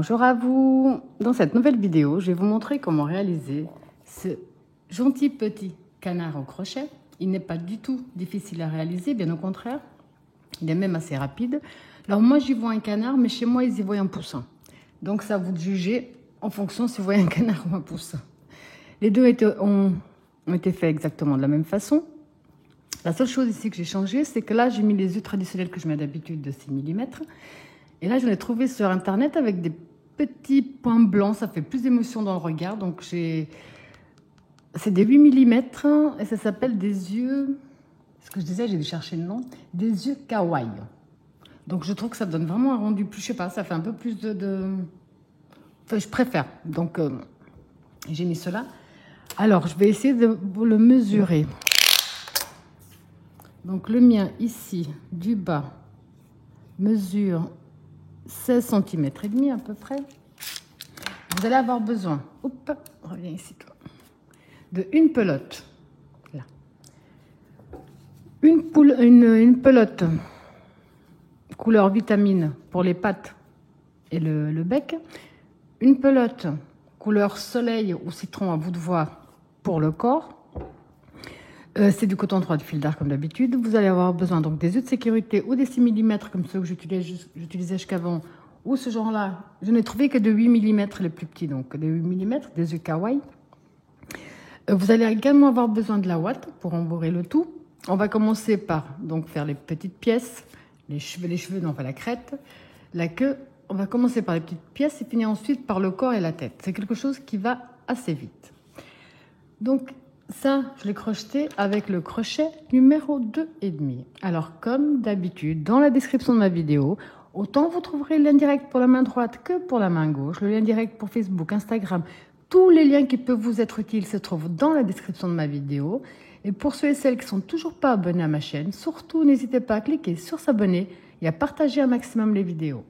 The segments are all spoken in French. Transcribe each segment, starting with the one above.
Bonjour à vous. Dans cette nouvelle vidéo, je vais vous montrer comment réaliser ce gentil petit canard au crochet. Il n'est pas du tout difficile à réaliser, bien au contraire. Il est même assez rapide. Alors moi, j'y vois un canard, mais chez moi, ils y voient un poussin. Donc ça, vous de juger en fonction si vous voyez un canard ou un poussin. Les deux ont été faits exactement de la même façon. La seule chose ici que j'ai changé, c'est que là, j'ai mis les yeux traditionnels que je mets d'habitude de 6 mm. Et là, je l'ai trouvé sur Internet avec des petits points blancs. Ça fait plus d'émotion dans le regard. Donc, c'est des 8 mm et ça s'appelle des yeux... Ce que je disais, j'ai dû chercher le nom. Des yeux kawaii. Donc, je trouve que ça donne vraiment un rendu plus... Je sais pas, ça fait un peu plus de... Enfin, je préfère. Donc, j'ai mis cela. Alors, je vais essayer de vous le mesurer. Donc, le mien, ici, du bas, mesure 16 cm et demi à peu près. Vous allez avoir besoin, reviens ici toi, de une pelote, là. Une pelote couleur vitamine pour les pattes et le bec. Une pelote couleur soleil ou citron à bout de voix pour le corps. C'est du coton 3 de fil d'art comme d'habitude. Vous allez avoir besoin donc des œufs de sécurité ou des 6 mm comme ceux que j'utilisais jusqu'avant. Ou ce genre-là, je n'ai trouvé que de 8 mm les plus petits, donc des 8 mm, des œufs kawaii. Vous allez également avoir besoin de la ouate pour embourrer le tout. On va commencer par donc faire les petites pièces, les cheveux, non, pas la crête, la queue. On va commencer par les petites pièces et finir ensuite par le corps et la tête. C'est quelque chose qui va assez vite. Donc, ça, je l'ai crocheté avec le crochet numéro 2,5. Alors, comme d'habitude, dans la description de ma vidéo, autant vous trouverez le lien direct pour la main droite que pour la main gauche, le lien direct pour Facebook, Instagram. Tous les liens qui peuvent vous être utiles se trouvent dans la description de ma vidéo. Et pour ceux et celles qui ne sont toujours pas abonnés à ma chaîne, surtout n'hésitez pas à cliquer sur s'abonner et à partager un maximum les vidéos.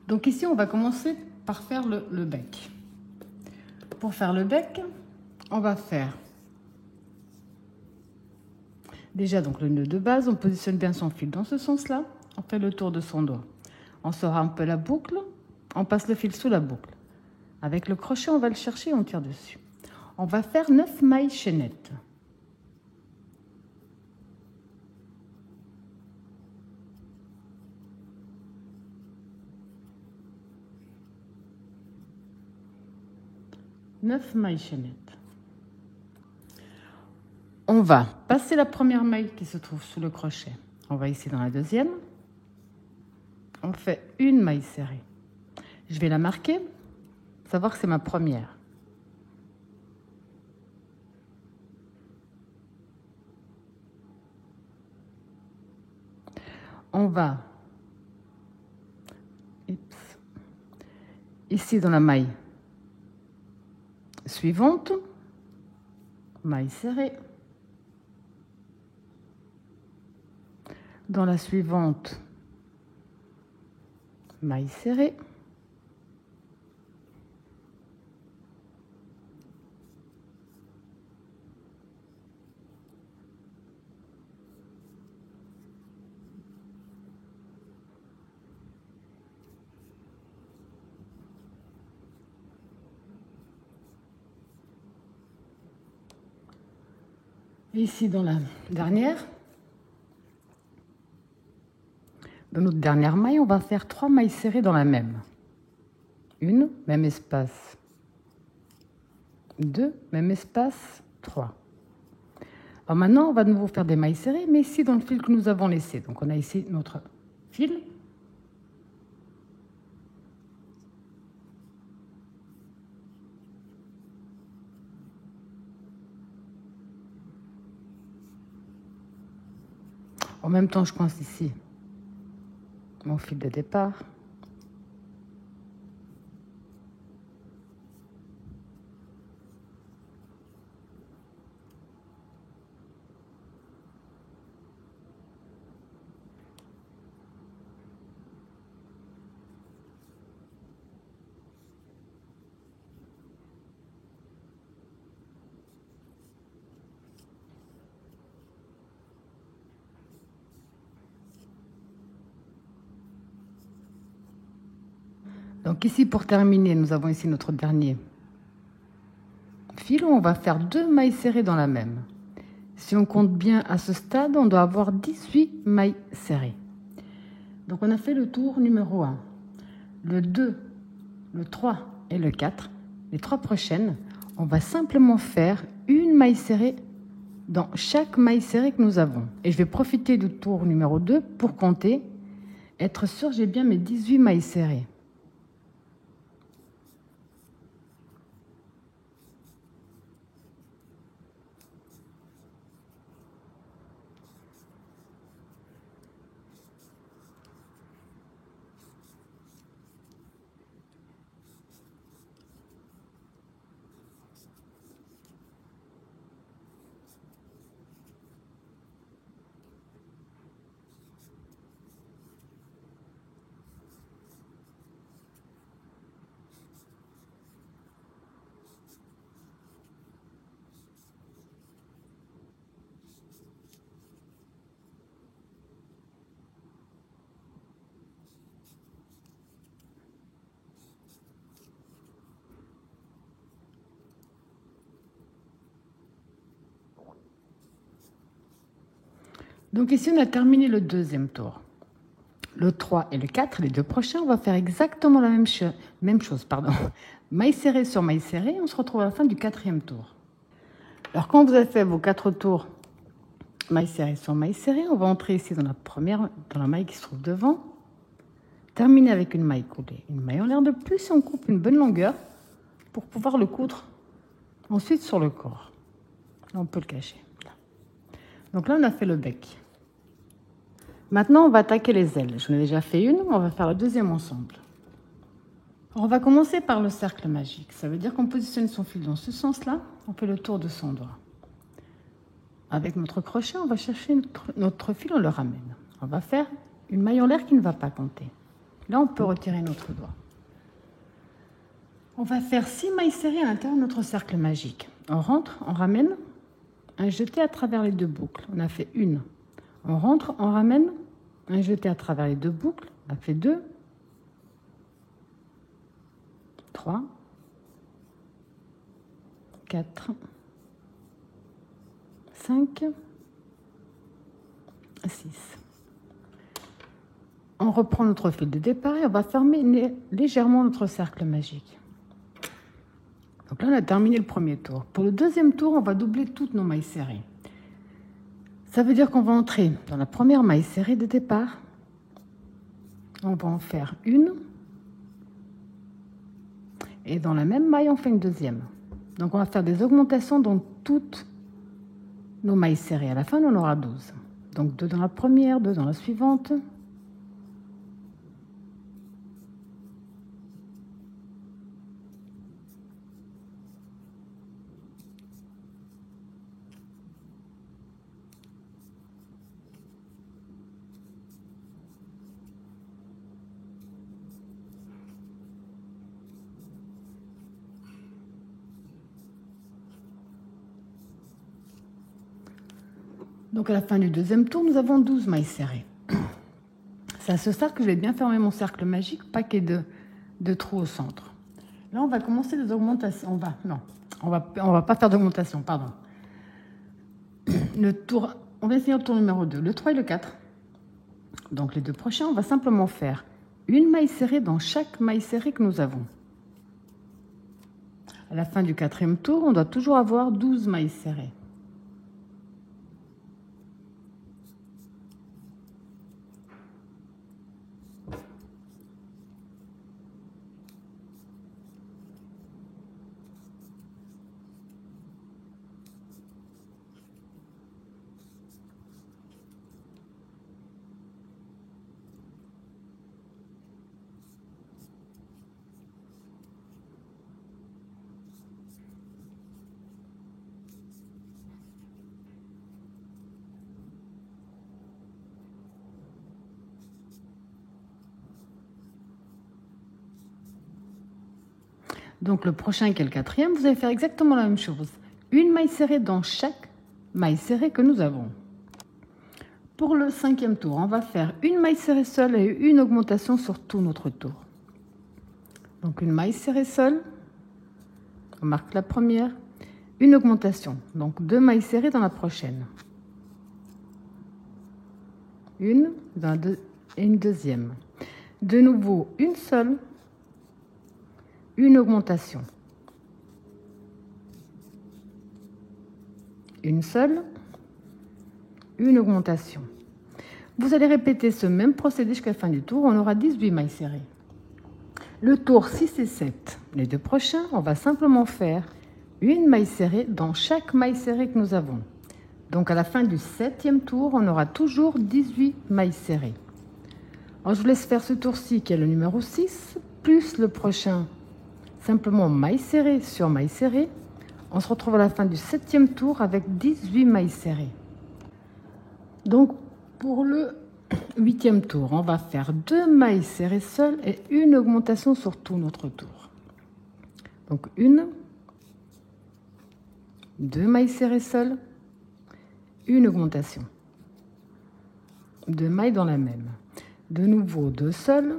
Donc ici, on va commencer par faire le bec. Pour faire le bec, on va faire déjà donc le nœud de base. On positionne bien son fil dans ce sens-là. On fait le tour de son doigt. On sort un peu la boucle. On passe le fil sous la boucle. Avec le crochet, on va le chercher et on tire dessus. On va faire 9 mailles chaînettes. Neuf mailles chaînettes. On va passer la première maille qui se trouve sous le crochet. On va ici dans la deuxième. On fait une maille serrée. Je vais la marquer, savoir que c'est ma première. On va ici dans la maille suivante, maille serrée. Dans la suivante, maille serrée. Ici dans la dernière, dans notre dernière maille, on va faire 3 mailles serrées dans la même. Une, même espace. 2, même espace. 3. Alors maintenant, on va de nouveau faire des mailles serrées, mais ici dans le fil que nous avons laissé. Donc on a ici notre fil. En même temps, je coince ici mon fil de départ. Donc ici, pour terminer, nous avons ici notre dernier fil où on va faire 2 mailles serrées dans la même. Si on compte bien à ce stade, on doit avoir 18 mailles serrées. Donc on a fait le tour numéro 1. Le 2, le 3 et le 4. Les 3 prochaines, on va simplement faire une maille serrée dans chaque maille serrée que nous avons. Et je vais profiter du tour numéro 2 pour compter, être sûr que j'ai bien mes 18 mailles serrées. Donc ici, on a terminé le deuxième tour. Le 3 et le 4, les 2 prochains, on va faire exactement la même chose. Maille serrée sur maille serrée, on se retrouve à la fin du 4e tour. Alors quand vous avez fait vos 4 tours, maille serrée sur maille serrée, on va entrer ici dans la maille qui se trouve devant, terminer avec une maille coulée, une maille en l'air de plus et on coupe une bonne longueur pour pouvoir le coudre ensuite sur le corps. Là, on peut le cacher. Là. Donc là, on a fait le bec. Maintenant, on va attaquer les ailes. J'en ai déjà fait une, on va faire la deuxième ensemble. Alors, on va commencer par le cercle magique. Ça veut dire qu'on positionne son fil dans ce sens-là, on fait le tour de son doigt. Avec notre crochet, on va chercher notre fil, on le ramène. On va faire une maille en l'air qui ne va pas compter. Là, on peut retirer notre doigt. On va faire 6 mailles serrées à l'intérieur de notre cercle magique. On rentre, on ramène, un jeté à travers les 2 boucles. On a fait une. On rentre, on ramène, un jeté à travers les 2 boucles. On a fait 2, 3, 4, 5, 6. On reprend notre fil de départ et on va fermer légèrement notre cercle magique. Donc là, on a terminé le premier tour. Pour le deuxième tour, on va doubler toutes nos mailles serrées. Ça veut dire qu'on va entrer dans la première maille serrée de départ. On va en faire une. Et dans la même maille, on fait une deuxième. Donc on va faire des augmentations dans toutes nos mailles serrées. À la fin, on en aura 12. Donc 2 dans la première, 2 dans la suivante. Donc à la fin du deuxième tour, nous avons 12 mailles serrées. C'est à ce stade que je vais bien fermer mon cercle magique, pas qu'il y ait de trous au centre. Là, on va commencer les augmentations. On va pas faire d'augmentation, pardon. On va essayer le tour numéro 2, le 3 et le 4. Donc les 2 prochains, on va simplement faire une maille serrée dans chaque maille serrée que nous avons. À la fin du 4e tour, on doit toujours avoir 12 mailles serrées. Donc le prochain qui est le 4e, vous allez faire exactement la même chose. Une maille serrée dans chaque maille serrée que nous avons. Pour le 5e tour, on va faire une maille serrée seule et une augmentation sur tout notre tour. Donc une maille serrée seule, on marque la première, une augmentation, donc 2 mailles serrées dans la prochaine. Une et une deuxième. De nouveau, une seule, une augmentation. Une seule, une augmentation. Vous allez répéter ce même procédé jusqu'à la fin du tour. On aura 18 mailles serrées. Le tour 6 et 7, les deux prochains, on va simplement faire une maille serrée dans chaque maille serrée que nous avons. Donc à la fin du 7e tour, on aura toujours 18 mailles serrées. Alors je vous laisse faire ce tour-ci qui est le numéro 6, plus le prochain, simplement maille serrée sur maille serrée. On se retrouve à la fin du 7e tour avec 18 mailles serrées. Donc pour le 8e tour, on va faire 2 mailles serrées seules et une augmentation sur tout notre tour. Donc une, 2 mailles serrées seules, une augmentation. 2 mailles dans la même. De nouveau 2 seules,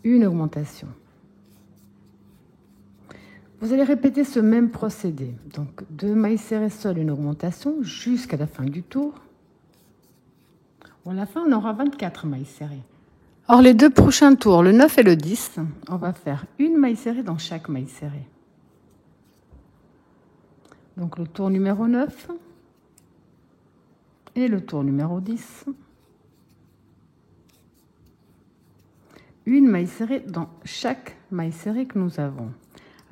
une augmentation. Vous allez répéter ce même procédé. Donc 2 mailles serrées seules, une augmentation jusqu'à la fin du tour. À la fin, on aura 24 mailles serrées. Or, les deux prochains tours, le 9 et le 10, on va faire une maille serrée dans chaque maille serrée. Donc le tour numéro 9 et le tour numéro 10. Une maille serrée dans chaque maille serrée que nous avons.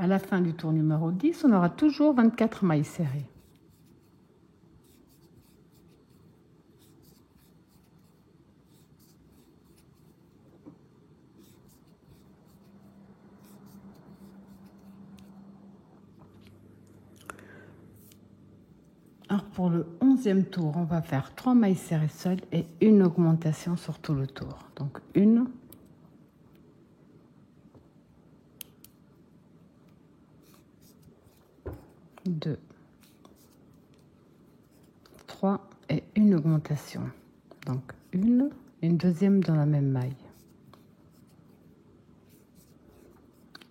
À la fin du tour numéro 10, on aura toujours 24 mailles serrées. Alors pour le 11e tour, on va faire 3 mailles serrées seules et une augmentation sur tout le tour. Donc une, deux, 3 et une augmentation. Donc une deuxième dans la même maille.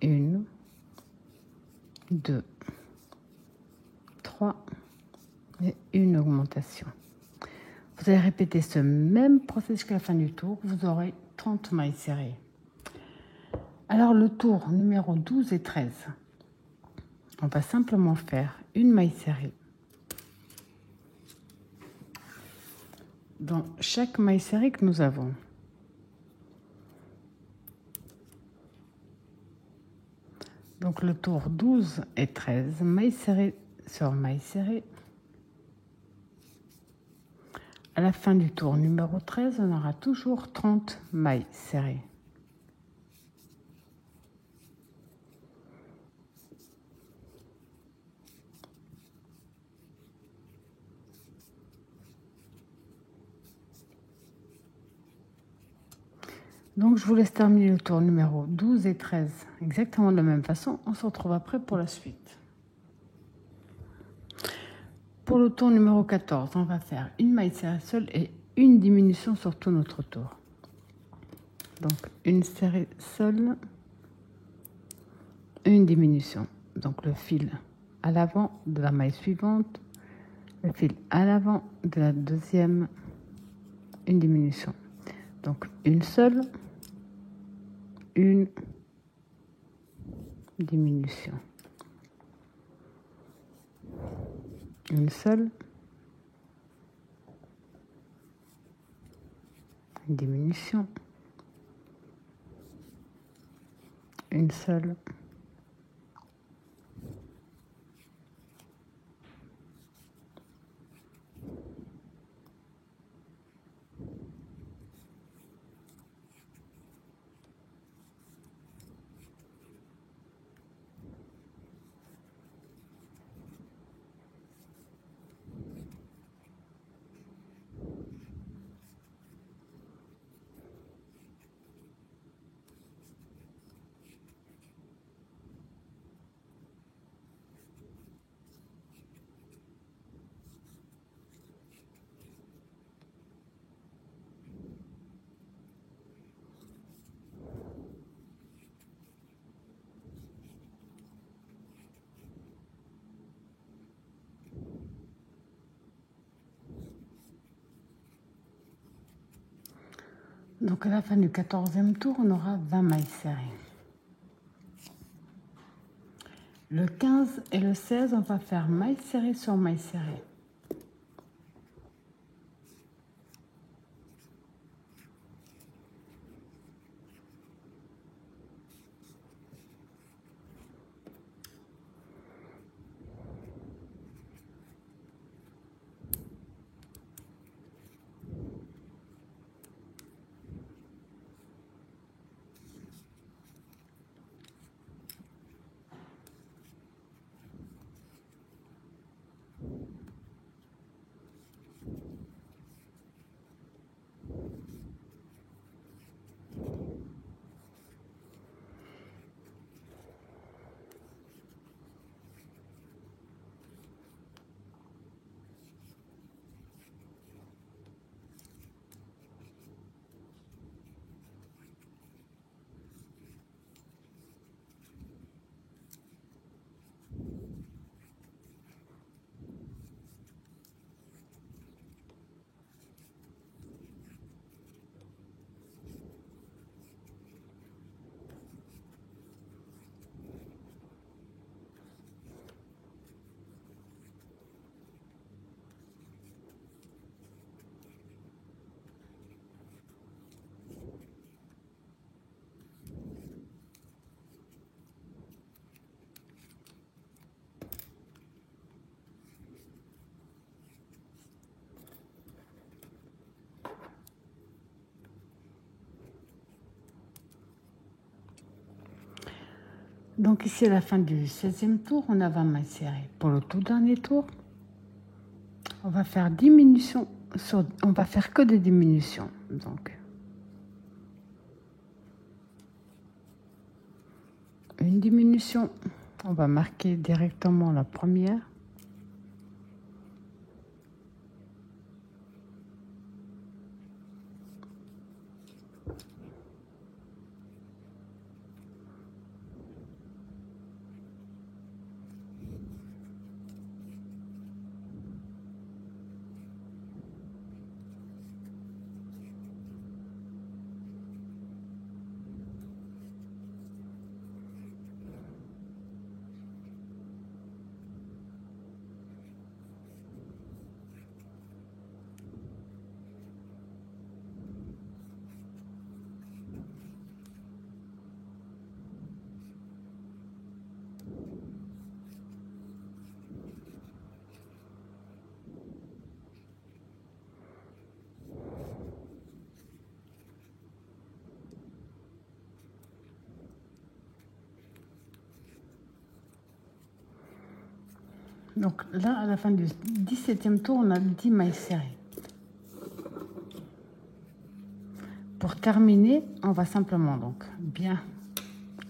Une, deux, 3 et une augmentation. Vous allez répéter ce même processus jusqu'à la fin du tour. Vous aurez 30 mailles serrées. Alors le tour numéro 12 et 13, on va simplement faire une maille serrée dans chaque maille serrée que nous avons. Donc le tour 12 et 13, maille serrée sur maille serrée. À la fin du tour numéro 13, on aura toujours 30 mailles serrées. Donc je vous laisse terminer le tour numéro 12 et 13 exactement de la même façon. On se retrouve après pour la suite. Pour le tour numéro 14, on va faire une maille serrée seule et une diminution sur tout notre tour. Donc une serrée seule, une diminution. Donc le fil à l'avant de la maille suivante, le fil à l'avant de la deuxième, une diminution. Donc une seule, une diminution. Une seule, une diminution, une seule, Donc à la fin du 14e tour, on aura 20 mailles serrées. Le 15 et le 16, on va faire maille serrée sur maille serrée. Donc ici, à la fin du 16e tour, on a 20 mailles serrées. Pour le tout dernier tour, on va faire diminution on va faire que des diminutions. Donc, une diminution, on va marquer directement la première. Donc là, à la fin du 17e tour, on a 10 mailles serrées. Pour terminer, on va simplement donc bien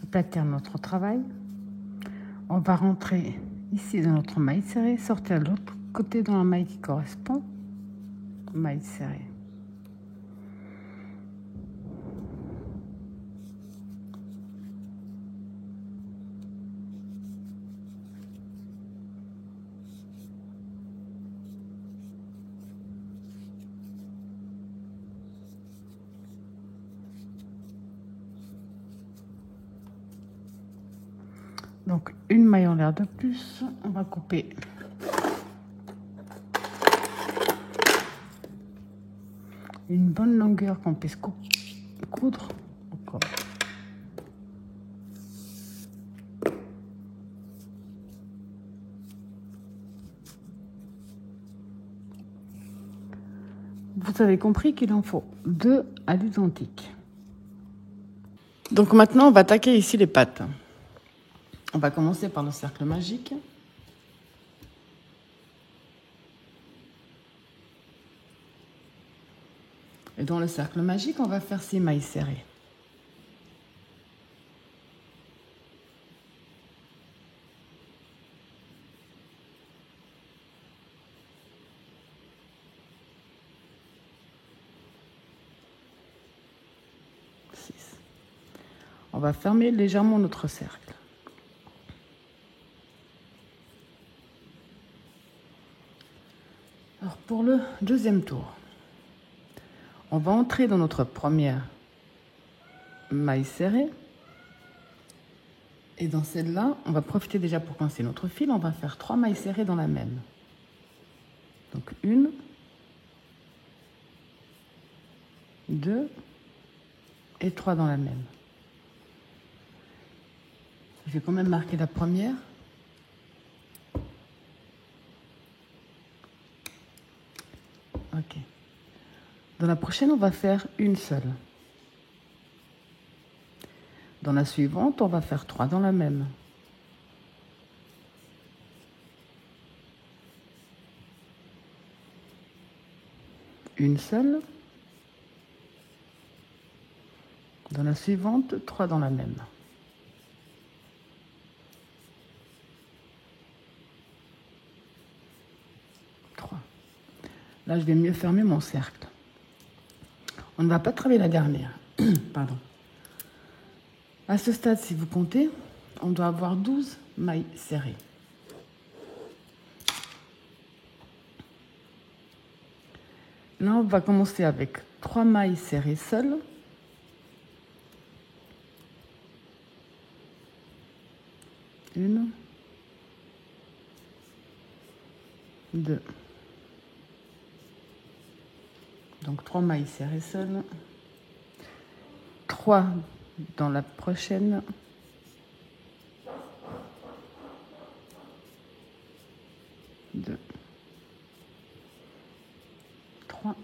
aplatir notre travail. On va rentrer ici dans notre maille serrée, sortir de l'autre côté dans la maille qui correspond. Maille serrée. Donc une maille en l'air de plus, on va couper une bonne longueur qu'on puisse coudre encore. Vous avez compris qu'il en faut 2 à l'identique. Donc maintenant, on va attaquer ici les pattes. On va commencer par le cercle magique. Et dans le cercle magique, on va faire 6 mailles serrées. On va fermer légèrement notre cercle. Alors pour le deuxième tour, On va entrer dans notre première maille serrée. Et dans celle-là, on va profiter déjà pour coincer notre fil. On va faire 3 mailles serrées dans la même. Donc 1, 2 et 3 dans la même. Je vais quand même marquer la première. Ok. Dans la prochaine, on va faire une seule. Dans la suivante, on va faire 3 dans la même. Une seule. Dans la suivante, 3 dans la même. Là, je vais mieux fermer mon cercle. On ne va pas travailler la dernière. Pardon. À ce stade, si vous comptez, on doit avoir 12 mailles serrées. Là, on va commencer avec 3 mailles serrées seules. Une, 2. Donc 3 mailles serrées seules. 3 dans la prochaine. 2, 3.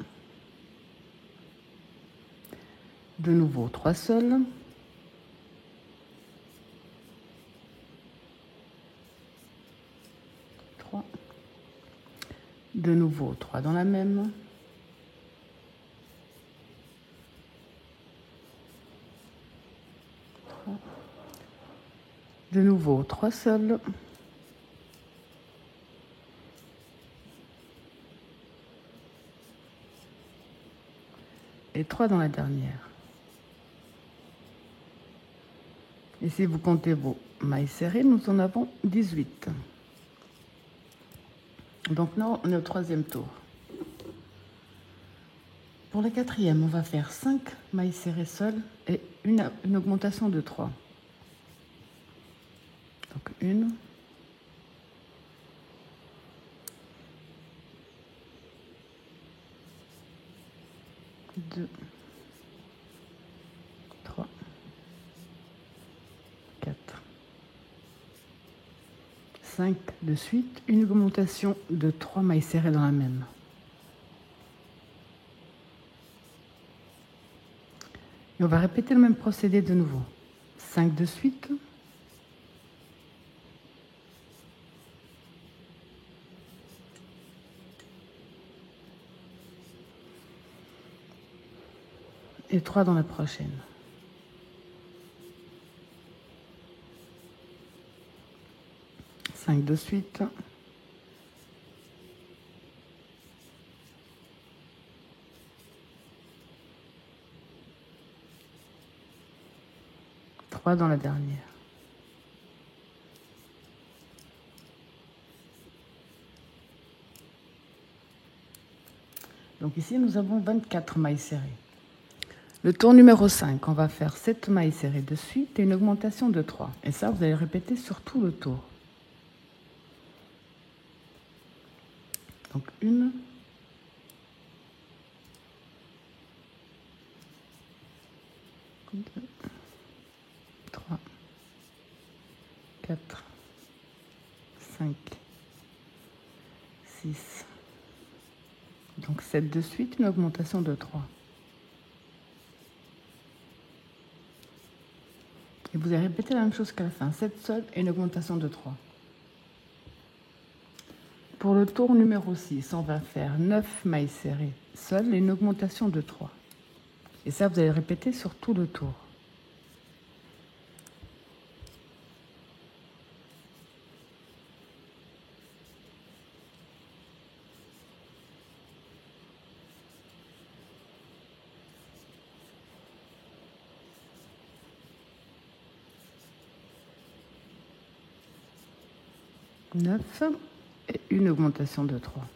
De nouveau 3 seules. 3. De nouveau 3 dans la même. 3. De nouveau 3 seules. Et 3 dans la dernière. Et si vous comptez vos mailles serrées, nous en avons 18. Donc là, on est au 3e tour. Pour le 4e, on va faire 5 mailles serrées seules et une augmentation de 3. Donc 1, 2, 3, 4, 5 de suite, une augmentation de 3 mailles serrées dans la même. Et on va répéter le même procédé de nouveau. 5 de suite. Et 3 dans la prochaine. Cinq de suite. Trois dans la dernière. Donc ici, nous avons 24 mailles serrées. Le tour numéro 5, on va faire 7 mailles serrées de suite et une augmentation de 3. Et ça, vous allez répéter sur tout le tour. Donc 1, 2, 3, 4, 5, 6. Donc 7 de suite, une augmentation de 3. Et vous allez répéter la même chose qu'à la fin. 7 seuls et une augmentation de 3. Pour le tour numéro 6, on va faire 9 mailles serrées seules et une augmentation de 3. Et ça, vous allez répéter sur tout le tour. Neuf et une augmentation de 3.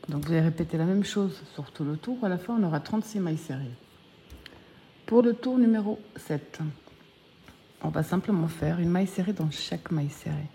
Donc vous allez répéter la même chose sur tout le tour. À la fin, on aura 36 mailles serrées. Pour le tour numéro 7, on va simplement faire une maille serrée dans chaque maille serrée.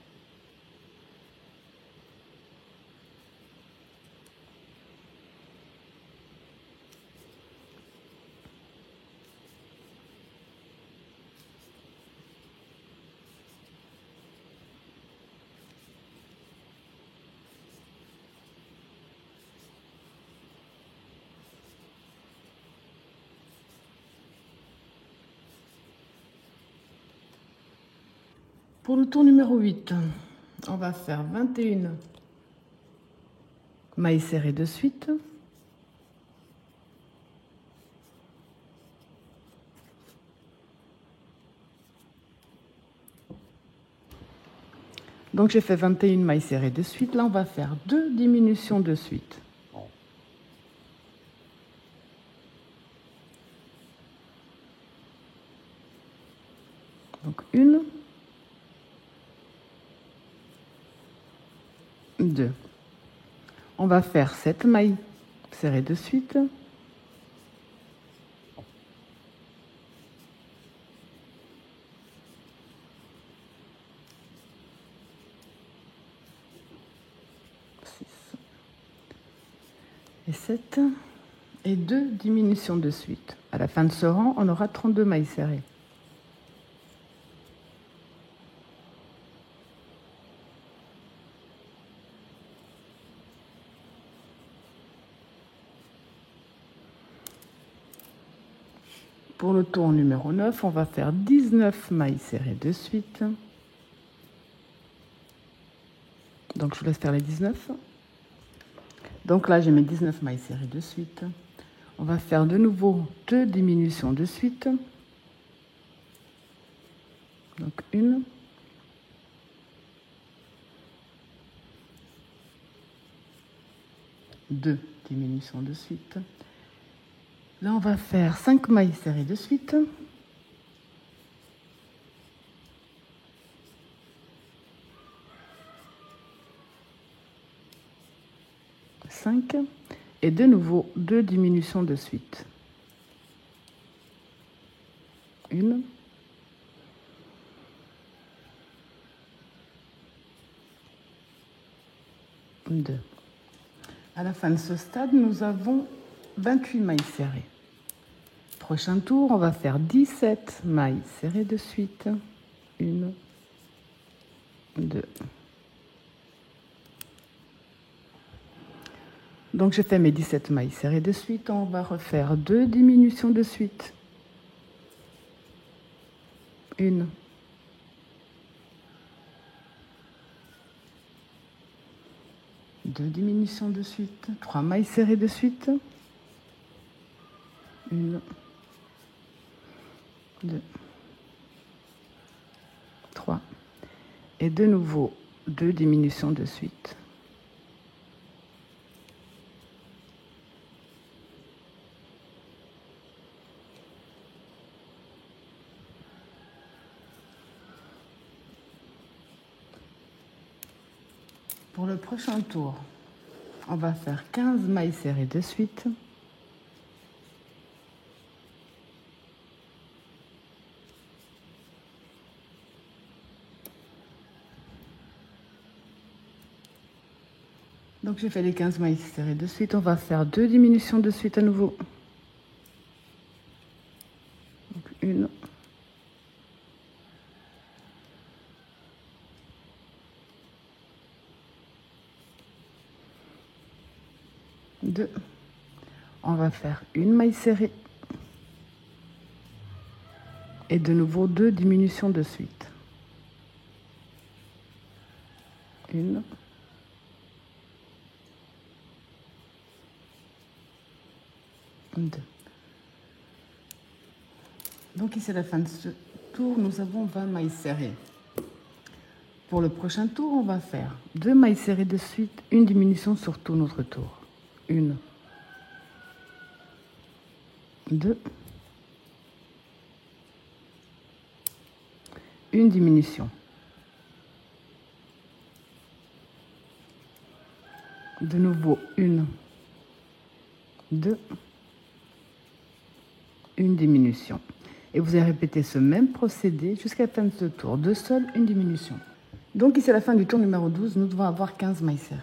Pour le tour numéro 8, on va faire 21 mailles serrées de suite. Donc j'ai fait 21 mailles serrées de suite. Là, on va faire 2 diminutions de suite. Donc une, 2. On va faire 7 mailles serrées de suite. Et 7 et 2 diminutions de suite. À la fin de ce rang, on aura 32 mailles serrées. Pour le tour numéro 9, on va faire 19 mailles serrées de suite. Donc je vous laisse faire les 19. Donc là, j'ai mes 19 mailles serrées de suite. On va faire de nouveau 2 diminutions de suite. Donc une, 2 diminutions de suite. Là, on va faire 5 mailles serrées de suite. Et de nouveau 2 diminutions de suite. Une, 2. À la fin de ce stade, nous avons 28 mailles serrées. Prochain tour, on va faire 17 mailles serrées de suite. 1, 2. Donc j'ai fait mes 17 mailles serrées de suite. On va refaire 2 diminutions de suite. 1, 2 diminutions de suite. 3 mailles serrées de suite. 1, 2, 3. Et de nouveau 2 diminutions de suite. Pour le prochain tour, on va faire 15 mailles serrées de suite. Donc j'ai fait les 15 mailles serrées de suite. On va faire 2 diminutions de suite à nouveau. Donc 1, 2. On va faire une maille serrée. Et de nouveau 2 diminutions de suite. 1, 2. Donc ici à la fin de ce tour, nous avons 20 mailles serrées. Pour le prochain tour, on va faire 2 mailles serrées de suite, une diminution sur tout notre tour. 1, 2, une diminution. De nouveau 1, 2, une diminution. Et vous allez répéter ce même procédé jusqu'à la fin de ce tour. 2 sols, une diminution. Donc ici à la fin du tour numéro 12, nous devons avoir 15 mailles serrées.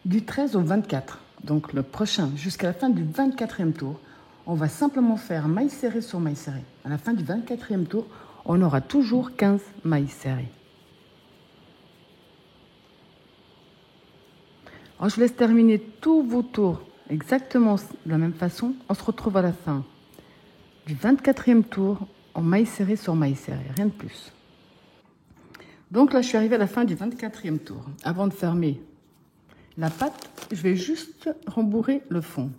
Du 13 au 24, donc le prochain, jusqu'à la fin du 24e tour, on va simplement faire maille serrée sur maille serrée. À la fin du 24e tour, on aura toujours 15 mailles serrées. Alors, je vous laisse terminer tous vos tours exactement de la même façon. On se retrouve à la fin du 24e tour en maille serrée sur maille serrée, rien de plus. Donc là, je suis arrivée à la fin du 24e tour. Avant de fermer la patte, je vais juste rembourrer le fond.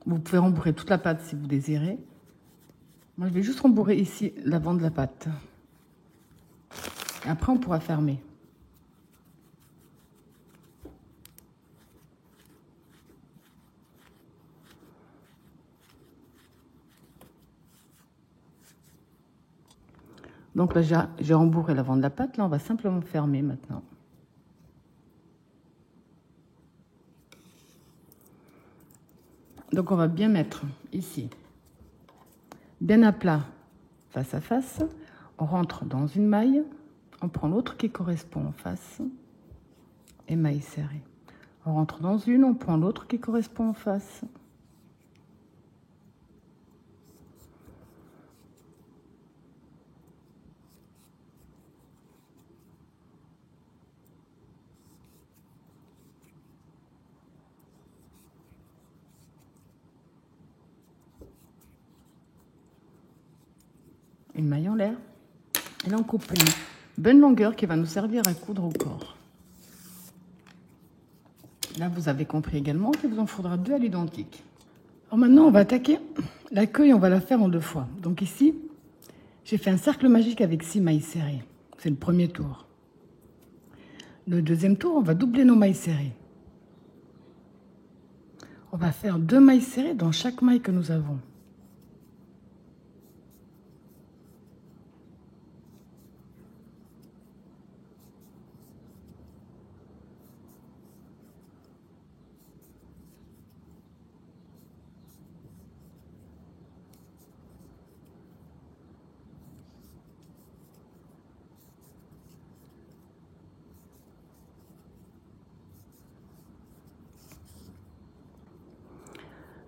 Vous pouvez rembourrer toute la patte si vous désirez. Moi, je vais juste rembourrer ici l'avant de la patte. Et après, on pourra fermer. Donc là, j'ai rembourré l'avant de la patte. Là, on va simplement fermer maintenant. Donc, on va bien mettre ici, bien à plat, face à face. On rentre dans une maille. On prend l'autre qui correspond en face. Et maille serrée. On rentre dans une, on prend l'autre qui correspond en face. Une maille en l'air. Et là, on coupe une bonne longueur qui va nous servir à coudre au corps. Là, vous avez compris également qu'il vous en faudra 2 à l'identique. Alors maintenant, on va attaquer la queue et on va la faire en 2 fois. Donc ici, j'ai fait un cercle magique avec 6 mailles serrées. C'est le premier tour. Le deuxième tour, on va doubler nos mailles serrées. On va faire 2 mailles serrées dans chaque maille que nous avons.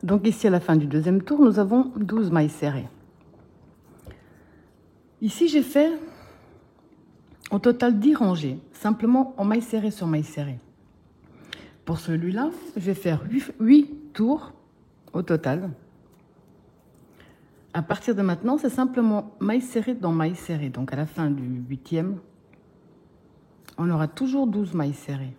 Donc ici, à la fin du deuxième tour, nous avons 12 mailles serrées. Ici, j'ai fait au total 10 rangées, simplement en maille serrée sur maille serrée. Pour celui-là, je vais faire 8 tours au total. À partir de maintenant, c'est simplement maille serrée dans maille serrée. Donc à la fin du 8e, on aura toujours 12 mailles serrées.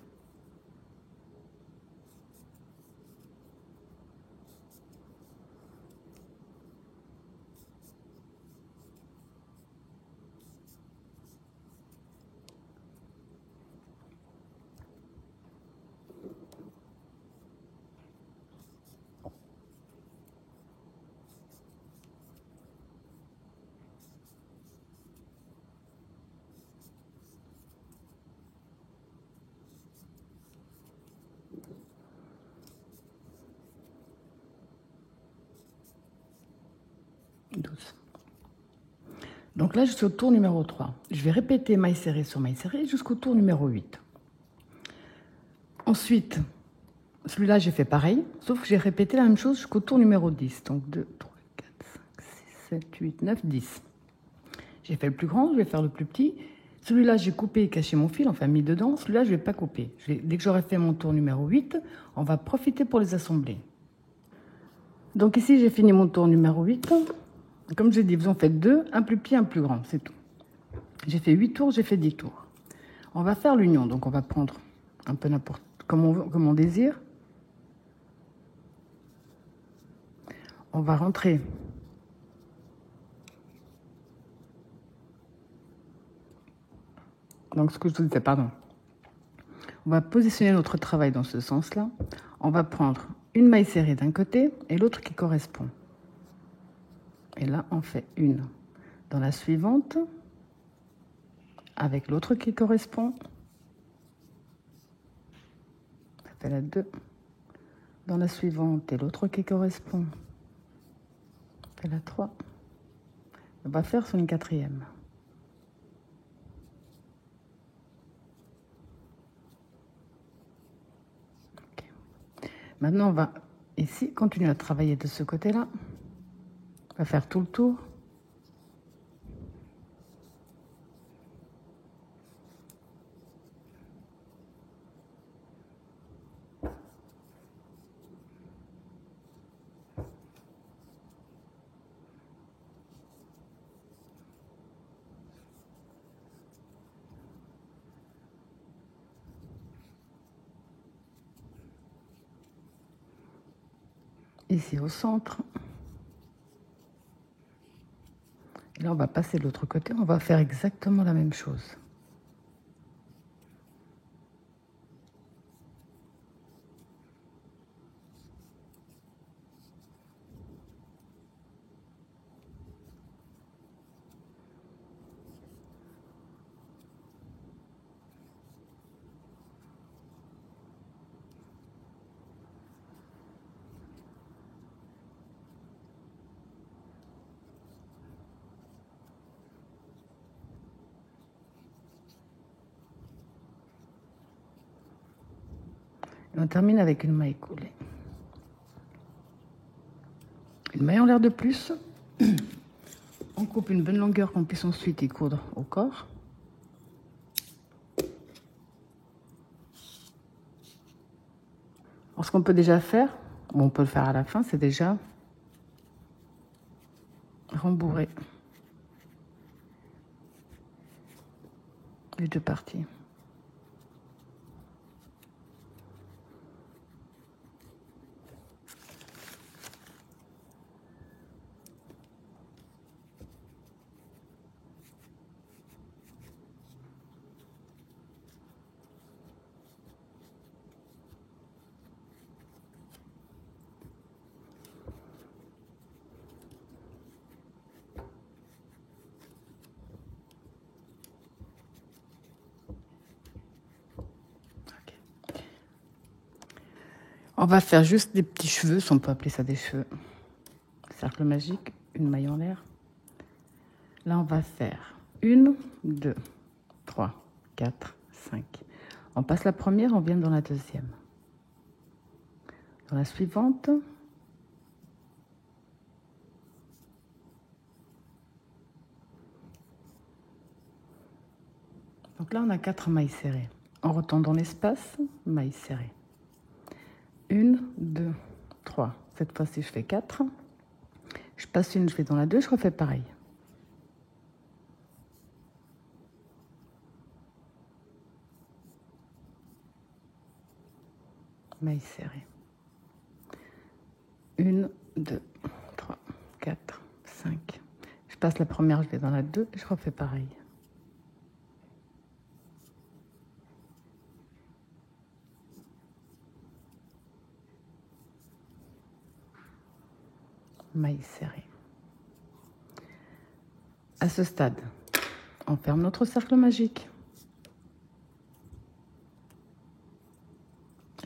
Donc là, je suis au tour numéro 3. Je vais répéter maille serrée sur maille serrée jusqu'au tour numéro 8. Ensuite, celui-là, j'ai fait pareil, sauf que j'ai répété la même chose jusqu'au tour numéro 10. Donc 2, 3, 4, 5, 6, 7, 8, 9, 10. J'ai fait le plus grand, je vais faire le plus petit. Celui-là, j'ai coupé et caché mon fil, enfin mis dedans. Celui-là, je ne vais pas couper. Dès que j'aurai fait mon tour numéro 8, on va profiter pour les assembler. Donc ici, j'ai fini mon tour numéro 8. Comme j'ai dit, vous en faites 2, un plus petit, un plus grand, c'est tout. J'ai fait 8 tours, j'ai fait 10 tours. On va faire l'union, donc on va prendre un peu n'importe comme on désire. On va rentrer donc ce que je vous disais, pardon. On va positionner notre travail dans ce sens-là. On va prendre une maille serrée d'un côté et l'autre qui correspond. Et là, on fait une. Dans la suivante, avec l'autre qui correspond, ça fait la 2. Dans la suivante, et l'autre qui correspond. C'est la 3. On va faire sur une 4e. Okay. Maintenant, on va ici continuer à travailler de ce côté-là. On va faire tout le tour. Ici au centre. Et là, on va passer de l'autre côté. On va faire exactement la même chose. Et on termine avec une maille coulée. Une maille en l'air de plus. On coupe une bonne longueur qu'on puisse ensuite y coudre au corps. Alors, ce qu'on peut déjà faire, ou on peut le faire à la fin, c'est déjà rembourrer les deux parties. On va faire juste des petits cheveux, si on peut appeler ça des cheveux. Cercle magique, une maille en l'air. Là, on va faire 1, 2, 3, 4, 5. On passe la première, on vient dans la deuxième. Dans la suivante, donc là, on a 4 mailles serrées. En retendant l'espace, mailles serrées. 1, 2, 3. Cette fois-ci, je fais 4. Je passe une, je vais dans la 2, je refais pareil. Mailles serrées. 1, 2, 3, 4, 5. Je passe la première, je vais dans la 2, je refais pareil. Mailles serrées. À ce stade, on ferme notre cercle magique.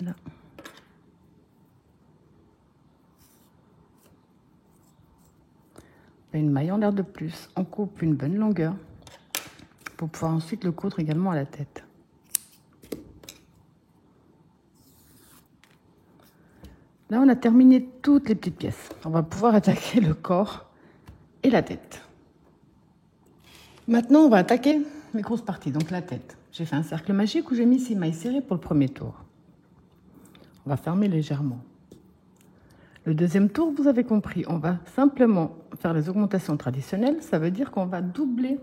Là. Une maille en l'air de plus, on coupe une bonne longueur pour pouvoir ensuite le coudre également à la tête. Là, on a terminé toutes les petites pièces. On va pouvoir attaquer le corps et la tête. Maintenant, on va attaquer les grosses parties, donc la tête. J'ai fait un cercle magique où j'ai mis 6 mailles serrées pour le premier tour. On va fermer légèrement. Le deuxième tour, vous avez compris, on va simplement faire les augmentations traditionnelles. Ça veut dire qu'on va doubler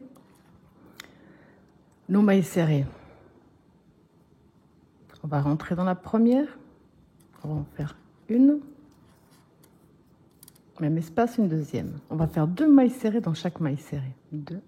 nos mailles serrées. On va rentrer dans la première. On va en faire une. Même espace, une deuxième. On va faire 2 mailles serrées dans chaque maille serrée. 2.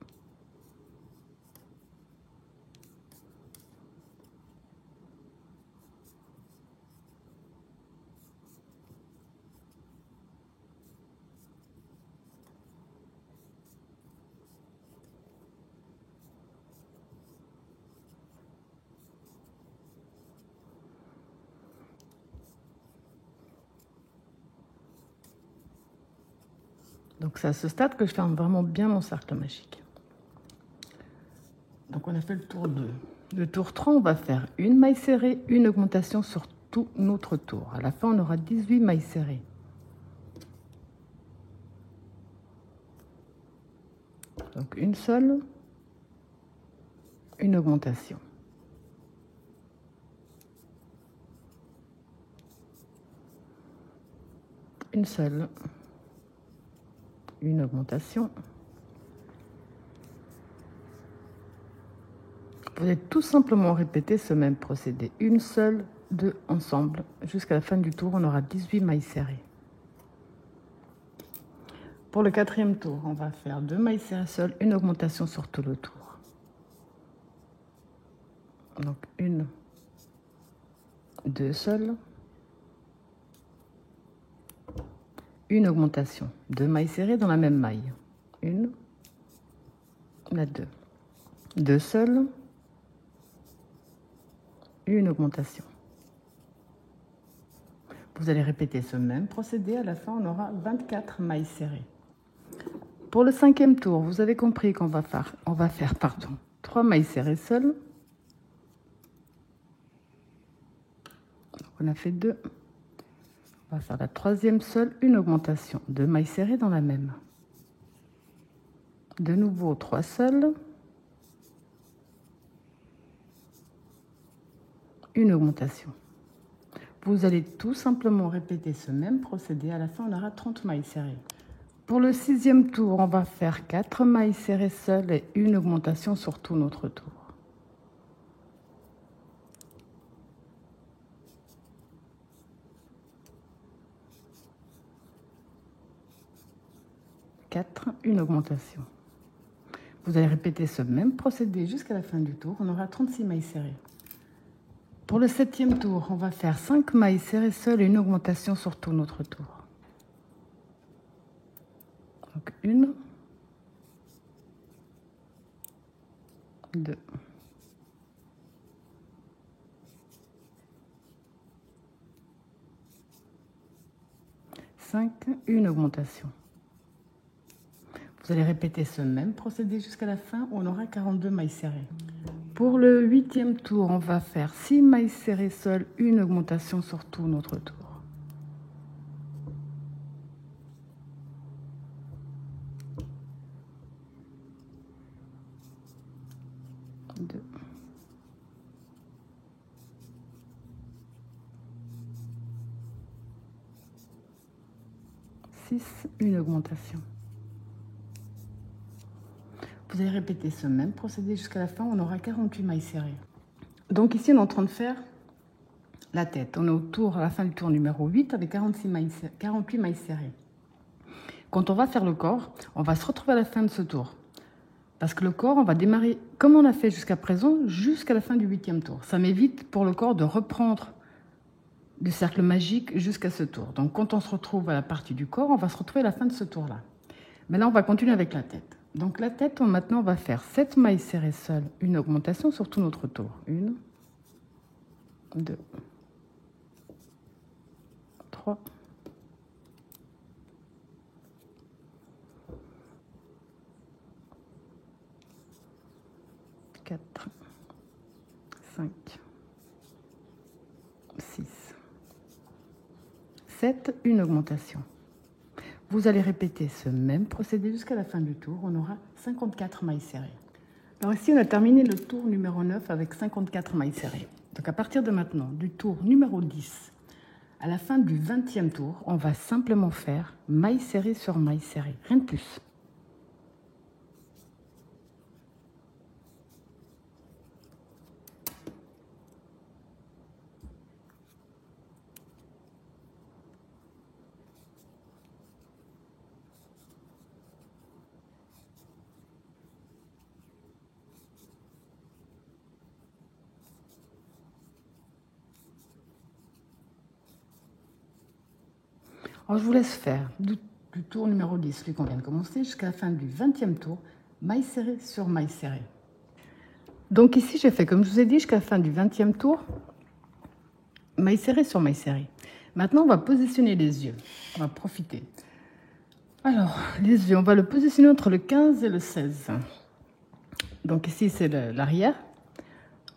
Donc c'est à ce stade que je ferme vraiment bien mon cercle magique. Donc on a fait le tour 2. Le tour 3, on va faire une maille serrée, une augmentation sur tout notre tour. À la fin, on aura 18 mailles serrées. Donc une seule, une augmentation. Une seule, une augmentation. Vous allez tout simplement répéter ce même procédé. Une seule, deux ensemble. Jusqu'à la fin du tour, on aura 18 mailles serrées. Pour le 4e tour, on va faire 2 mailles serrées seules, une augmentation sur tout le tour. Donc une, deux seules, une augmentation, 2 mailles serrées dans la même maille. Une, la deux. Deux seules, une augmentation. Vous allez répéter ce même procédé. À la fin, on aura 24 mailles serrées. Pour le 5e tour, vous avez compris qu'on va faire, 3 mailles serrées seules. Donc on a fait 2. On va faire la 3e seule, une augmentation, 2 mailles serrées dans la même. De nouveau 3 seules. Une augmentation. Vous allez tout simplement répéter ce même procédé. À la fin, on aura 30 mailles serrées. Pour le 6e tour, on va faire 4 mailles serrées seules et une augmentation sur tout notre tour. Une augmentation. Vous allez répéter ce même procédé jusqu'à la fin du tour. On aura 36 mailles serrées. Pour le 7e tour, on va faire 5 mailles serrées seules et une augmentation sur tout notre tour. Donc une, deux, 5, une augmentation. Vous allez répéter ce même procédé jusqu'à la fin, où on aura 42 mailles serrées. Pour le 8e tour, on va faire 6 mailles serrées seules, une augmentation sur tout notre tour. Deux. 6, une augmentation. Vous allez répéter ce même procédé jusqu'à la fin, on aura 48 mailles serrées. Donc ici, on est en train de faire la tête. On est à la fin du tour numéro 8 avec 48 mailles serrées. Quand on va faire le corps, on va se retrouver à la fin de ce tour. Parce que le corps, on va démarrer comme on a fait jusqu'à présent, jusqu'à la fin du 8e tour. Ça m'évite pour le corps de reprendre du cercle magique jusqu'à ce tour. Donc quand on se retrouve à la partie du corps, on va se retrouver à la fin de ce tour-là. Mais là, on va continuer avec la tête. Donc la tête, maintenant, on va faire 7 mailles serrées seules, une augmentation sur tout notre tour. 1, 2, 3, 4, 5, 6, 7, une augmentation. Vous allez répéter ce même procédé jusqu'à la fin du tour. On aura 54 mailles serrées. Alors ici, on a terminé le tour numéro 9 avec 54 mailles serrées. Donc à partir de maintenant, du tour numéro 10, à la fin du 20e tour, on va simplement faire maille serrée sur maille serrée, rien de plus. Alors, je vous laisse faire du tour numéro 10, celui qu'on vient de commencer, jusqu'à la fin du 20e tour, maille serrée sur maille serrée. Donc ici, j'ai fait, comme je vous ai dit, jusqu'à la fin du 20e tour, maille serrée sur maille serrée. Maintenant, on va positionner les yeux. On va profiter. Alors, les yeux, on va le positionner entre le 15 et le 16. Donc ici, c'est l'arrière.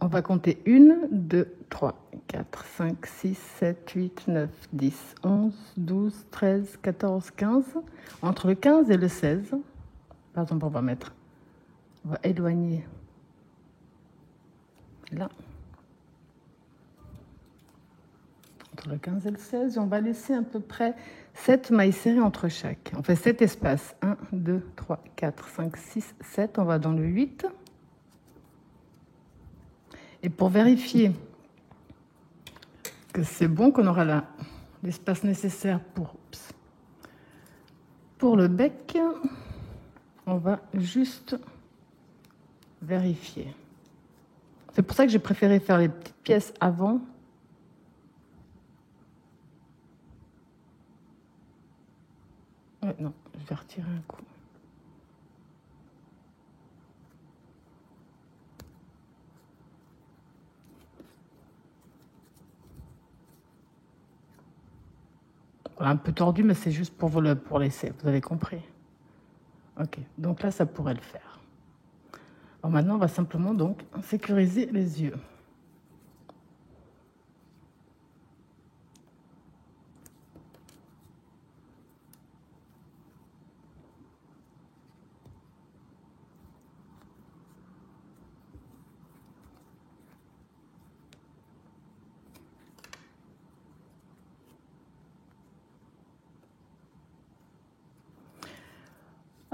On va compter 1, 2, 3, 4, 5, 6, 7, 8, 9, 10, 11, 12, 13, 14, 15. Entre le 15 et le 16, par exemple, on va éloigner là. Entre le 15 et le 16, et on va laisser à peu près 7 mailles serrées entre chaque. On fait 7 espaces. 1, 2, 3, 4, 5, 6, 7. On va dans le 8. Et pour vérifier que c'est bon, qu'on aura là l'espace nécessaire pour le bec, on va juste vérifier. C'est pour ça que j'ai préféré faire les petites pièces avant. Ouais, non, je vais retirer un coup. Un peu tordu, mais c'est juste pour laisser, vous avez compris. Ok, donc là, ça pourrait le faire. Alors maintenant, on va simplement donc sécuriser les yeux.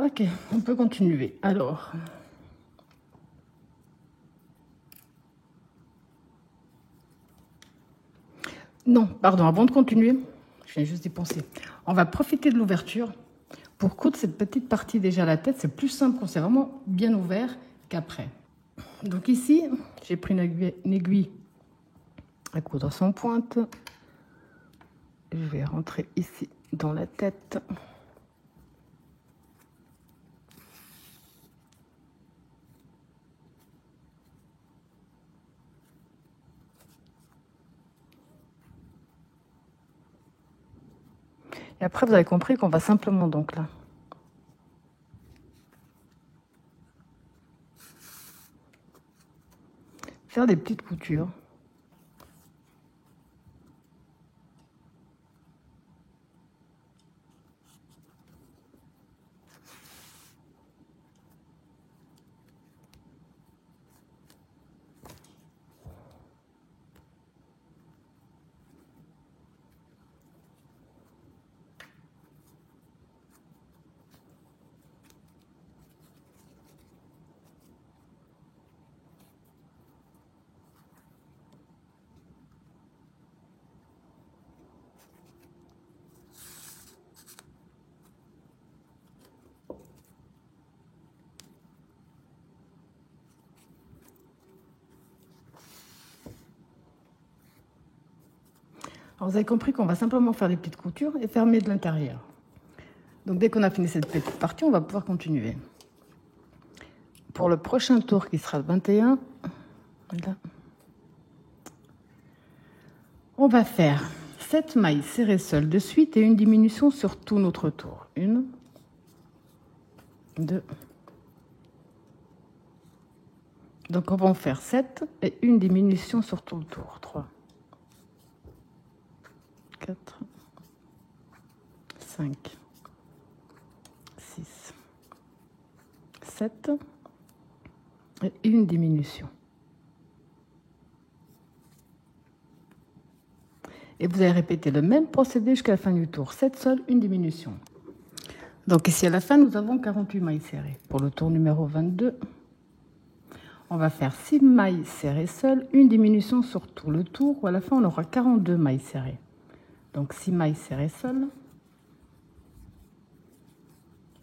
Ok, on peut continuer. Alors, non, pardon, avant de continuer, je viens juste d'y penser. On va profiter de l'ouverture pour coudre cette petite partie déjà à la tête. C'est plus simple quand c'est vraiment bien ouvert qu'après. Donc ici, j'ai pris une aiguille à coudre sans pointe. Je vais rentrer ici dans la tête. Et après, vous avez compris qu'on va simplement donc là faire des petites coutures. Alors vous avez compris qu'on va simplement faire des petites coutures et fermer de l'intérieur. Donc dès qu'on a fini cette petite partie, on va pouvoir continuer. Pour le prochain tour qui sera le 21, là, on va faire 7 mailles serrées seules de suite et une diminution sur tout notre tour. 1, 2. Donc on va en faire 7 et une diminution sur tout le tour. 3, 4, 5, 6, 7 et une diminution. Et vous allez répéter le même procédé jusqu'à la fin du tour. 7 seules, une diminution. Donc ici à la fin, nous avons 48 mailles serrées. Pour le tour numéro 22, on va faire 6 mailles serrées seules, une diminution sur tout le tour, où à la fin, on aura 42 mailles serrées. Donc 6 mailles serrées seules.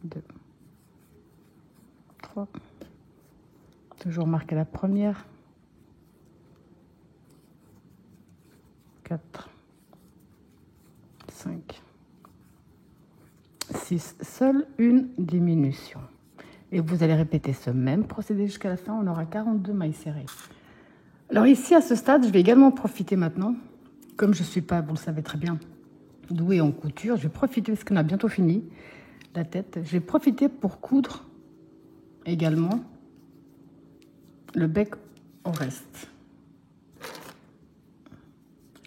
2, 3. Toujours marquer la première. 4, 5, 6 seules, une diminution. Et vous allez répéter ce même procédé jusqu'à la fin, on aura 42 mailles serrées. Alors ici, à ce stade, je vais également profiter maintenant, comme je ne suis pas, vous le savez très bien, douée en couture, je vais profiter parce qu'on a bientôt fini, la tête. Je vais profiter pour coudre également le bec au reste.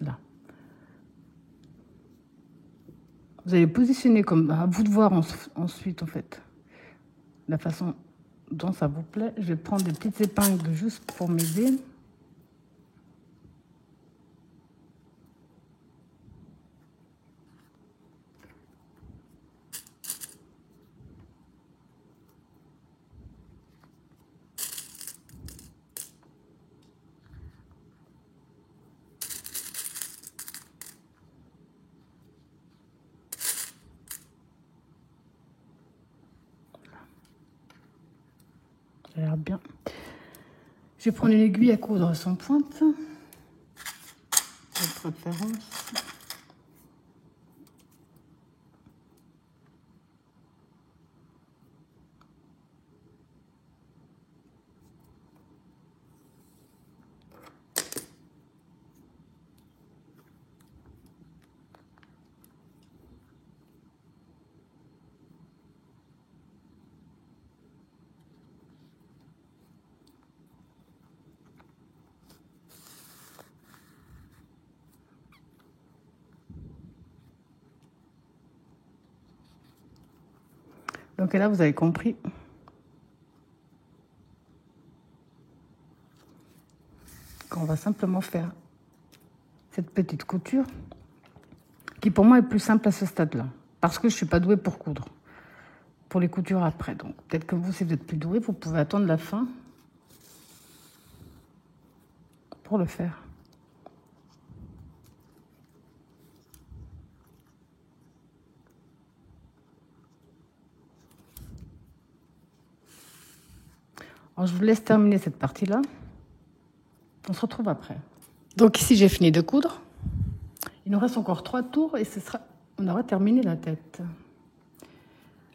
Là. Vous allez positionner comme à vous de voir ensuite en fait la façon dont ça vous plaît. Je vais prendre des petites épingles juste pour m'aider. Ça a l'air bien. Je vais prendre une aiguille à coudre sans pointe, de préférence. Donc là, vous avez compris qu'on va simplement faire cette petite couture qui pour moi est plus simple à ce stade-là, parce que je ne suis pas douée pour coudre, pour les coutures après. Donc peut-être que vous, si vous êtes plus doué, vous pouvez attendre la fin pour le faire. Alors, je vous laisse terminer cette partie-là. On se retrouve après. Donc ici, j'ai fini de coudre. Il nous reste encore 3 tours et on aura terminé la tête.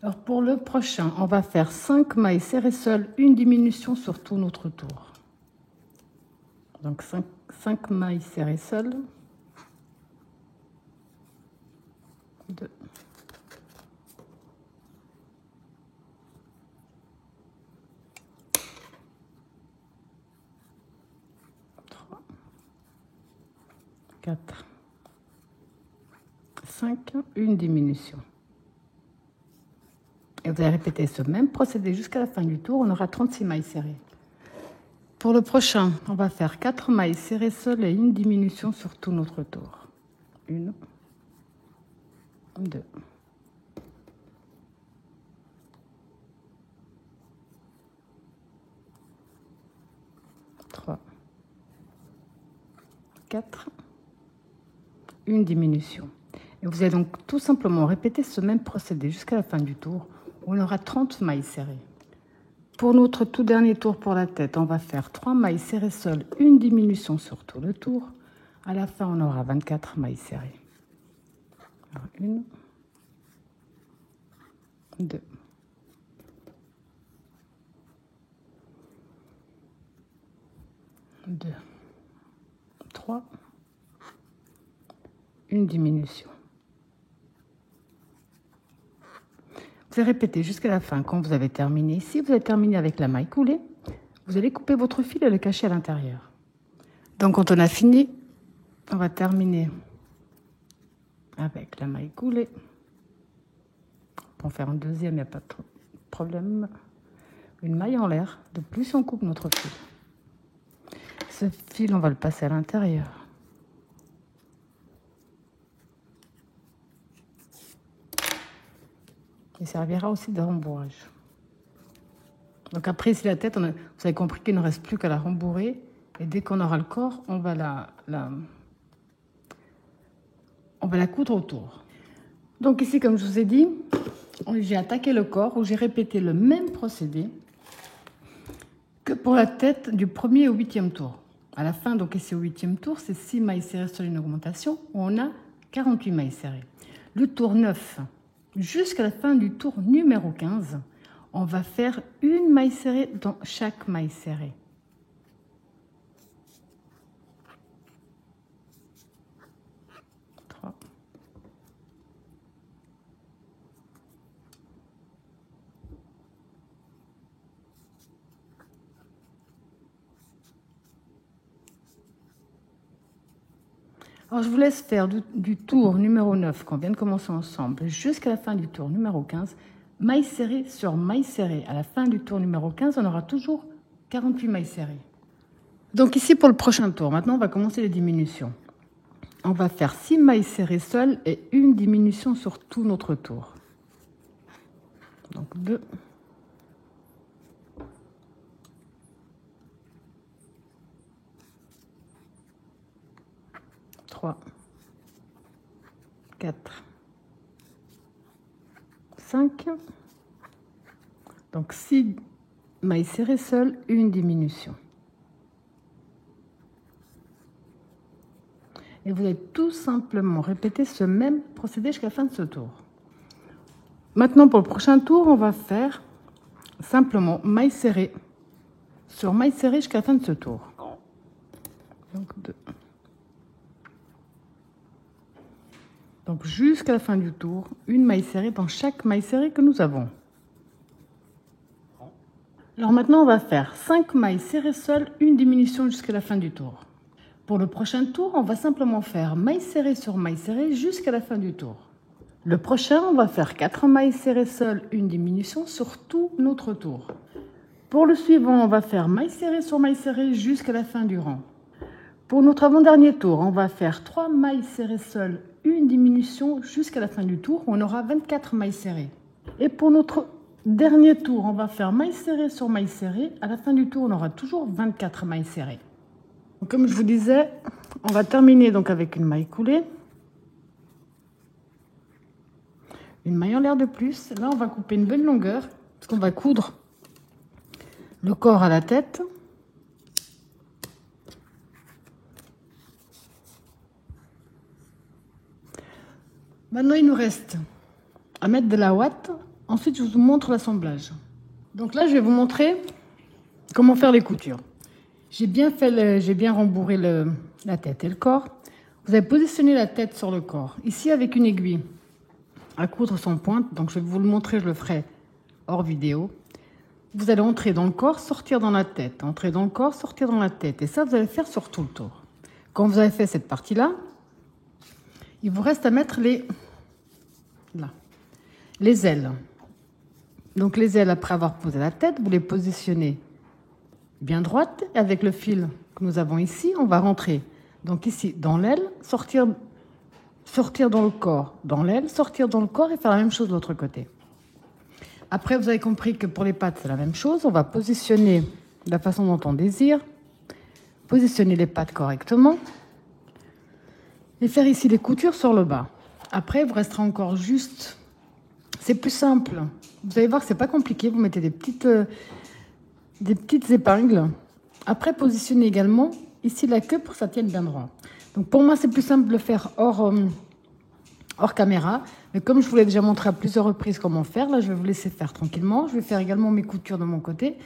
Alors pour le prochain, on va faire 5 mailles serrées seules, une diminution sur tout notre tour. Donc 5 mailles serrées seules. 2. 3. 4. 5, une diminution. Et vous allez répéter ce même procédé jusqu'à la fin du tour. On aura 36 mailles serrées. Pour le prochain, on va faire 4 mailles serrées seules et une diminution sur tout notre tour. 1, 2, 3, 4, une diminution. Et vous allez donc tout simplement répéter ce même procédé jusqu'à la fin du tour, où on aura 30 mailles serrées. Pour notre tout dernier tour pour la tête, on va faire 3 mailles serrées seules, une diminution sur tout le tour. À la fin, on aura 24 mailles serrées. Alors, 1, 2, 2, 3, une diminution. Vous allez répéter jusqu'à la fin. Quand vous avez terminé, si vous avez terminé avec la maille coulée, vous allez couper votre fil et le cacher à l'intérieur. Donc quand on a fini, on va terminer avec la maille coulée. Pour en faire un deuxième, il n'y a pas de problème. Une maille en l'air. De plus, on coupe notre fil. Ce fil, on va le passer à l'intérieur. Il servira aussi de rembourrage. Donc après, ici la tête, vous avez compris qu'il ne reste plus qu'à la rembourrer. Et dès qu'on aura le corps, on va la coudre autour. Donc ici, comme je vous ai dit, j'ai attaqué le corps où j'ai répété le même procédé que pour la tête du 1er au 8e tour. À la fin, donc ici au 8e tour, c'est 6 mailles serrées sur une augmentation. On a 48 mailles serrées. Le tour 9, jusqu'à la fin du tour numéro 15, on va faire une maille serrée dans chaque maille serrée. Alors, je vous laisse faire du tour numéro 9 qu'on vient de commencer ensemble jusqu'à la fin du tour numéro 15, mailles serrées sur mailles serrées. À la fin du tour numéro 15, on aura toujours 48 mailles serrées. Donc ici pour le prochain tour, maintenant on va commencer les diminutions. On va faire 6 mailles serrées seules et une diminution sur tout notre tour. Donc 2, 3, 4, 5. Donc 6 mailles serrées seules, une diminution. Et vous allez tout simplement répéter ce même procédé jusqu'à la fin de ce tour. Maintenant, pour le prochain tour, on va faire simplement mailles serrées sur mailles serrées jusqu'à la fin de ce tour. Donc 2. Donc jusqu'à la fin du tour, une maille serrée dans chaque maille serrée que nous avons. Alors maintenant, on va faire 5 mailles serrées seules, une diminution jusqu'à la fin du tour. Pour le prochain tour, on va simplement faire maille serrée sur maille serrée jusqu'à la fin du tour. Le prochain, on va faire 4 mailles serrées seules, une diminution sur tout notre tour. Pour le suivant, on va faire maille serrée sur maille serrée jusqu'à la fin du rang. Pour notre avant-dernier tour, on va faire 3 mailles serrées seules, une diminution jusqu'à la fin du tour. On aura 24 mailles serrées. Et pour notre dernier tour, on va faire maille serrée sur maille serrée. À la fin du tour, on aura toujours 24 mailles serrées. Donc, comme je vous disais, on va terminer donc avec une maille coulée. Une maille en l'air de plus. Là, on va couper une bonne longueur parce qu'on va coudre le corps à la tête. Maintenant, il nous reste à mettre de la ouate. Ensuite, je vous montre l'assemblage. Donc là, je vais vous montrer comment faire les coutures. J'ai bien rembourré la tête et le corps. Vous allez positionner la tête sur le corps. Ici, avec une aiguille à coudre sans pointe. Donc, je vais vous le montrer, je le ferai hors vidéo. Vous allez entrer dans le corps, sortir dans la tête. Entrer dans le corps, sortir dans la tête. Et ça, vous allez le faire sur tout le tour. Quand vous avez fait cette partie-là, il vous reste à mettre les ailes. Donc, les ailes, après avoir posé la tête, vous les positionnez bien droite. Et avec le fil que nous avons ici, on va rentrer. Donc ici, dans l'aile, sortir dans le corps, dans l'aile, sortir dans le corps et faire la même chose de l'autre côté. Après, vous avez compris que pour les pattes, c'est la même chose. On va positionner de la façon dont on désire. Positionner les pattes correctement. Et faire ici les coutures sur le bas. Après, il vous restera encore juste... C'est plus simple. Vous allez voir que c'est pas compliqué. Vous mettez des petites épingles. Après, positionnez également ici la queue pour que ça tienne bien droit. Donc pour moi, c'est plus simple de le faire hors caméra. Mais comme je vous l'ai déjà montré à plusieurs reprises comment faire, là, je vais vous laisser faire tranquillement. Je vais faire également mes coutures de mon côté.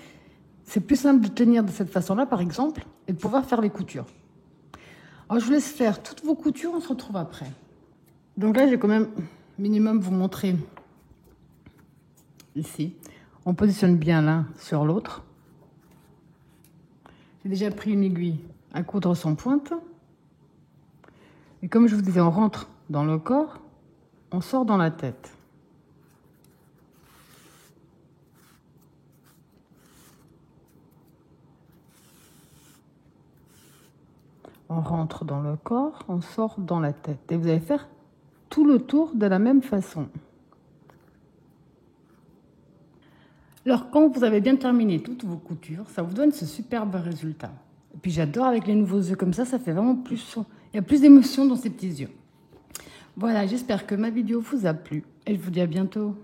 C'est plus simple de tenir de cette façon-là, par exemple, et de pouvoir faire les coutures. Alors, je vous laisse faire toutes vos coutures. On se retrouve après. Donc là, j'ai quand même minimum vous montrer ici. On positionne bien l'un sur l'autre. J'ai déjà pris une aiguille à coudre sans pointe. Et comme je vous disais, on rentre dans le corps, on sort dans la tête. On rentre dans le corps, on sort dans la tête. Et vous allez faire tout le tour de la même façon. Alors, quand vous avez bien terminé toutes vos coutures, ça vous donne ce superbe résultat. Et puis, j'adore avec les nouveaux œufs comme ça fait vraiment plus... Il y a plus d'émotion dans ces petits yeux. Voilà, j'espère que ma vidéo vous a plu et je vous dis à bientôt.